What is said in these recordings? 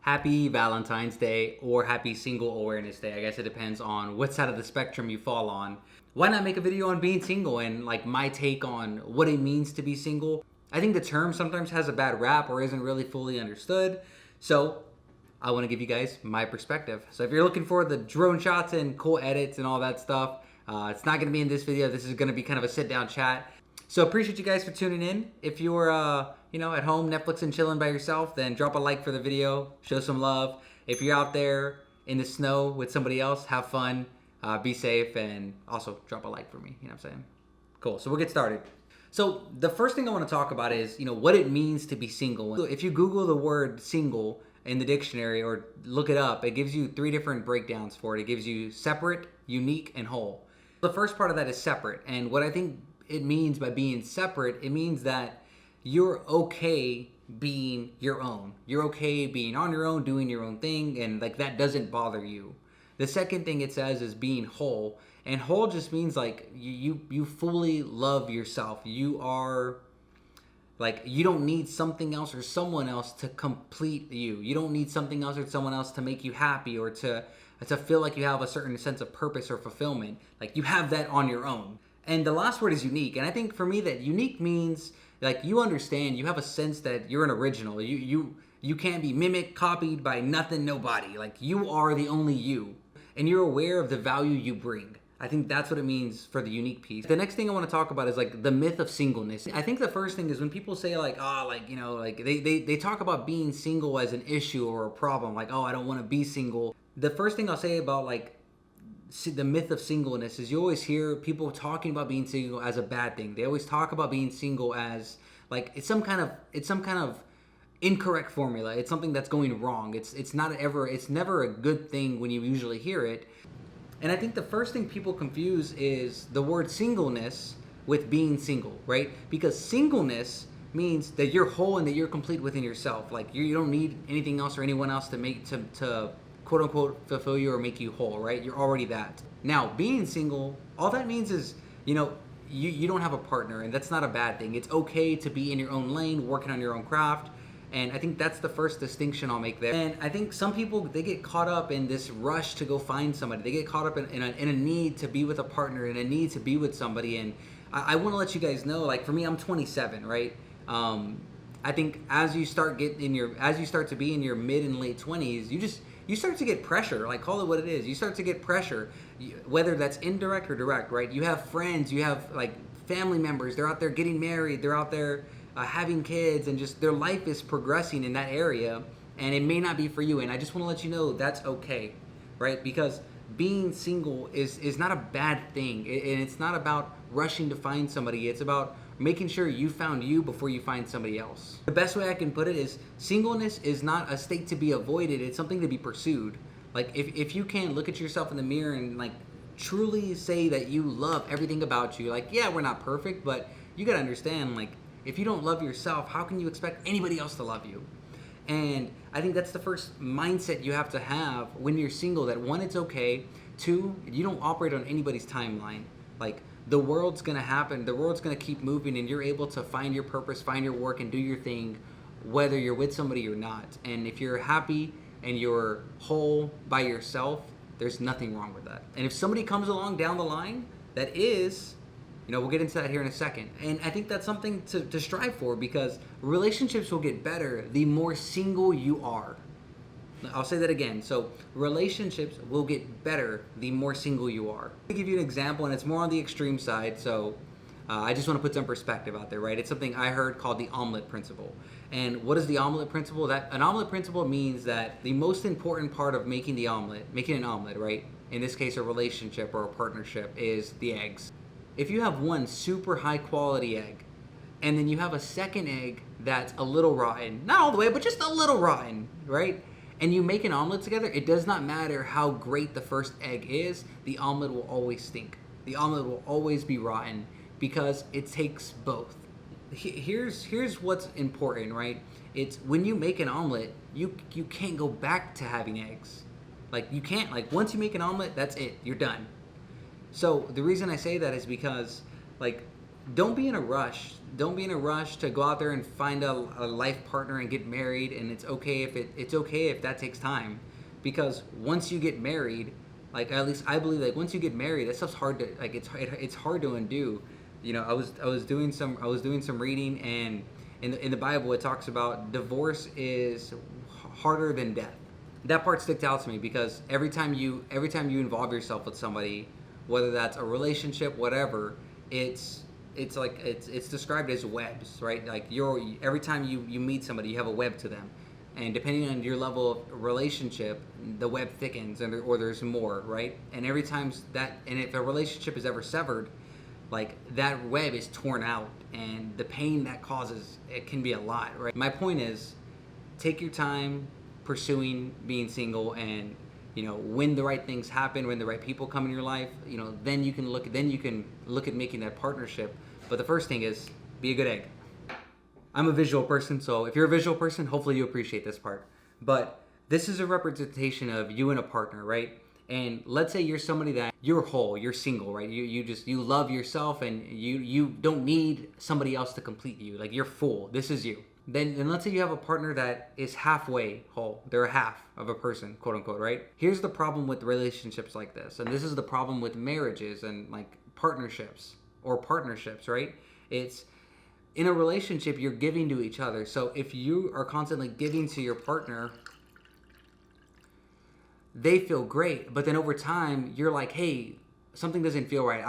Happy Valentine's Day or Happy Single Awareness Day. I guess it depends on what side of the spectrum you fall on. Why not make a video on being single and like my take on what it means to be single? I think the term sometimes has a bad rap or isn't really fully understood. So I want to give you guys my perspective. So if you're looking for the drone shots and cool edits and all that stuff, it's not going to be in this video. This is going to be kind of a sit down chat. So appreciate you guys for tuning in. If you're, at home, Netflix and chilling by yourself, then drop a like for the video, show some love. If you're out there in the snow with somebody else, have fun, be safe, and also drop a like for me. You know what I'm saying? Cool. So we'll get started. So the first thing I want to talk about is, what it means to be single. If you Google the word single in the dictionary or look it up, it gives you 3 different breakdowns for it. It gives you separate, unique, and whole. The first part of that is separate. And what I think it means by being separate, it means that you're okay being your own. You're okay being on your own, doing your own thing, and like that doesn't bother you. The second thing it says is being whole. And whole just means like you fully love yourself. You are like, you don't need something else or someone else to complete you. You don't need something else or someone else to make you happy or to feel like you have a certain sense of purpose or fulfillment. Like you have that on your own. And the last word is unique. And I think for me that unique means like you understand, you have a sense that you're an original. You can't be mimicked, copied by nothing, nobody. Like you are the only you. And you're aware of the value you bring. I think that's what it means for the unique piece. The next thing I want to talk about is like the myth of singleness. I think the first thing is when people say like, they talk about being single as an issue or a problem. Like, I don't want to be single. The first thing I'll say about like the myth of singleness is you always hear people talking about being single as a bad thing. They always talk about being single as like it's some kind of incorrect formula. It's something that's going wrong. It's never a good thing when you usually hear it. And I think the first thing people confuse is the word singleness with being single, right? Because singleness means that you're whole and that you're complete within yourself. Like you don't need anything else or anyone else to quote unquote fulfill you or make you whole, right? You're already that. Now, being single, all that means is, you don't have a partner, and that's not a bad thing. It's okay to be in your own lane, working on your own craft. And I think that's the first distinction I'll make there. And I think some people, they get caught up in this rush to go find somebody. They get caught up in a need to be with a partner and a need to be with somebody. And I want to let you guys know, like for me, I'm 27, right? I think as you start to be in your mid and late 20s, you start to get pressure. Like call it what it is. You start to get pressure, whether that's indirect or direct, right? You have friends, you have like family members. They're out there getting married. They're out there having kids, and just their life is progressing in that area, and it may not be for you. And I just want to let you know that's okay, right? Because being single is not a bad thing, and it's not about rushing to find somebody. It's about making sure you found you before you find somebody else. The best way I can put it is singleness is not a state to be avoided. It's something to be pursued. Like if you can look at yourself in the mirror and like truly say that you love everything about you, like, yeah, we're not perfect, but you gotta understand, like, if you don't love yourself, how can you expect anybody else to love you? And I think that's the first mindset you have to have when you're single, that 1, it's okay. 2, you don't operate on anybody's timeline. Like the world's gonna happen, the world's gonna keep moving, and you're able to find your purpose, find your work, and do your thing, whether you're with somebody or not. And if you're happy and you're whole by yourself, there's nothing wrong with that. And if somebody comes along down the line that is, we'll get into that here in a second. And I think that's something to strive for, because relationships will get better the more single you are. I'll say that again. So relationships will get better the more single you are. I'll give you an example, and it's more on the extreme side. So I just want to put some perspective out there, right? It's something I heard called the omelet principle. And what is the omelet principle? An omelet principle means that the most important part of making an omelet, right? In this case, a relationship or a partnership, is the eggs. If you have one super high quality egg, and then you have a second egg that's a little rotten, not all the way, but just a little rotten, right? And you make an omelet together, it does not matter how great the first egg is, the omelet will always stink. The omelet will always be rotten, because it takes both. Here's what's important, right? It's when you make an omelet, you can't go back to having eggs. Like you can't, like once you make an omelet, that's it, you're done. So the reason I say that is because like don't be in a rush. Don't be in a rush to go out there and find a life partner and get married. And it's okay if it's okay if that takes time, because once you get married, like at least I believe, like once you get married, that stuff's hard to like. It's hard to undo. You know, I was doing some reading, and in the Bible it talks about divorce is harder than death. That part sticks out to me because every time you involve yourself with somebody, whether that's a relationship, whatever, it's described as webs, right? Like every time you meet somebody, you have a web to them, and depending on your level of relationship, the web thickens, or there's more, right? And every time and if a relationship is ever severed, like that web is torn out, and the pain that causes, it can be a lot, right? My point is, take your time pursuing being single, and when the right things happen, when the right people come in your life, then you can look at making that partnership. But the first thing is, be a good egg. I'm a visual person, so if you're a visual person, hopefully you appreciate this part. But this is a representation of you and a partner, right? And let's say you're somebody that you're whole, you're single, right? You love yourself, and you don't need somebody else to complete you. Like, you're full. This is you. Then let's say you have a partner that is halfway whole. They're a half of a person, quote unquote, right? Here's the problem with relationships like this, and this is the problem with marriages and like partnerships, right? It's in a relationship, you're giving to each other. So if you are constantly giving to your partner, they feel great, but then over time you're like, hey, something doesn't feel right.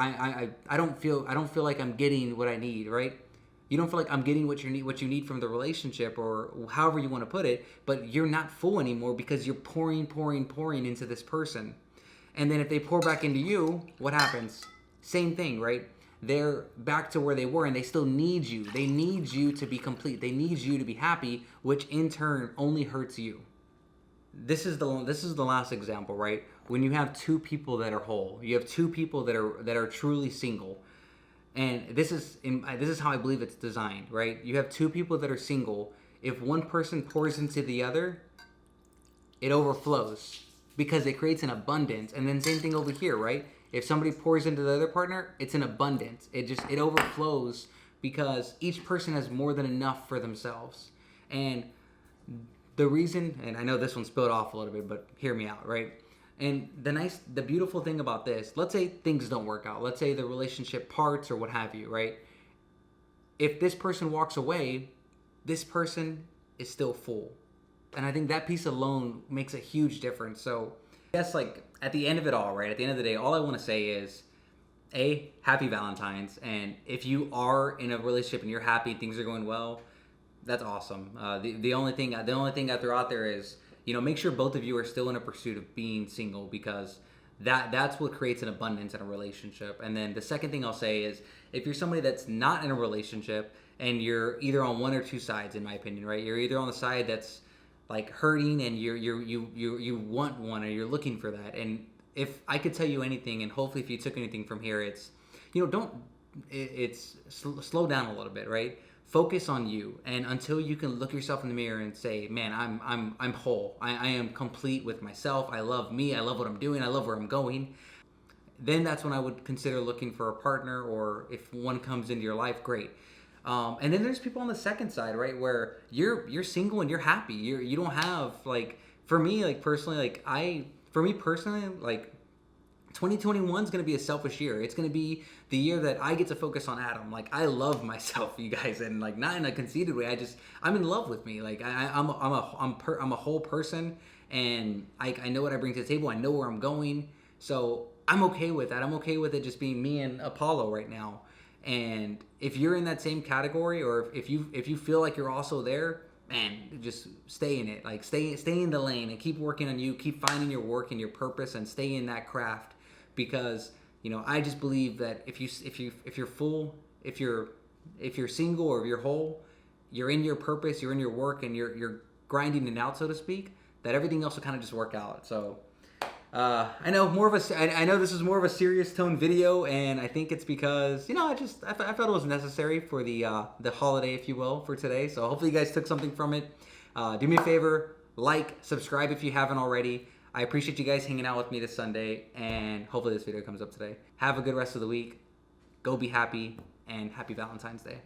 I don't feel like I'm getting what I need, right? You don't feel like I'm getting what you need from the relationship, or however you want to put it, but you're not full anymore because you're pouring into this person. And then if they pour back into you, what happens? Same thing, right? They're back to where they were, and they still need you. They need you to be complete. They need you to be happy, which in turn only hurts you. This is the last example, right? When you have two people that are whole, you have two people that are truly single. And this is how I believe it's designed, right? You have two people that are single. If one person pours into the other, it overflows because it creates an abundance. And then same thing over here, right? If somebody pours into the other partner, it's an abundance. It overflows because each person has more than enough for themselves. And the reason, and I know this one spilled off a little bit, but hear me out, right? And the beautiful thing about this, let's say things don't work out. Let's say the relationship parts or what have you, right? If this person walks away, this person is still full. And I think that piece alone makes a huge difference. So I guess, like, at the end of it all, right? At the end of the day, all I want to say is, happy Valentines. And if you are in a relationship and you're happy and things are going well, that's awesome. The only thing I throw out there is, make sure both of you are still in a pursuit of being single, because that's what creates an abundance in a relationship. And then the second thing I'll say is, if you're somebody that's not in a relationship and you're either on one or two sides, in my opinion, right? You're either on the side that's like hurting and you want one, or you're looking for that. And if I could tell you anything, and hopefully if you took anything from here, it's slow down a little bit, right? Focus on you, and until you can look yourself in the mirror and say, man, I'm whole. I am complete with myself. I love me. I love what I'm doing. I love where I'm going. Then that's when I would consider looking for a partner, or if one comes into your life, great. And then there's people on the second side, right, where you're single and you're happy. You don't have, like, for me personally, 2021 is going to be a selfish year. It's going to be the year that I get to focus on Adam. Like, I love myself, you guys, and like, not in a conceited way. I'm in love with me. Like, I'm a whole person, and I know what I bring to the table. I know where I'm going, so I'm okay with that. I'm okay with it just being me and Apollo right now. And if you're in that same category, or if you feel like you're also there, man, just stay in it. Like, stay in the lane and keep working on you. Keep finding your work and your purpose, and stay in that craft. Because I just believe that if you're full, if you're single, or if you're whole, you're in your purpose, you're in your work, and you're grinding it out, so to speak, that everything else will kind of just work out. So I know this is more of a serious tone video, and I think it's because I felt it was necessary for the holiday, if you will, for today. So hopefully you guys took something from it. Do me a favor, like, subscribe if you haven't already. I appreciate you guys hanging out with me this Sunday, and hopefully this video comes up today. Have a good rest of the week. Go be happy. and happy Valentine's Day.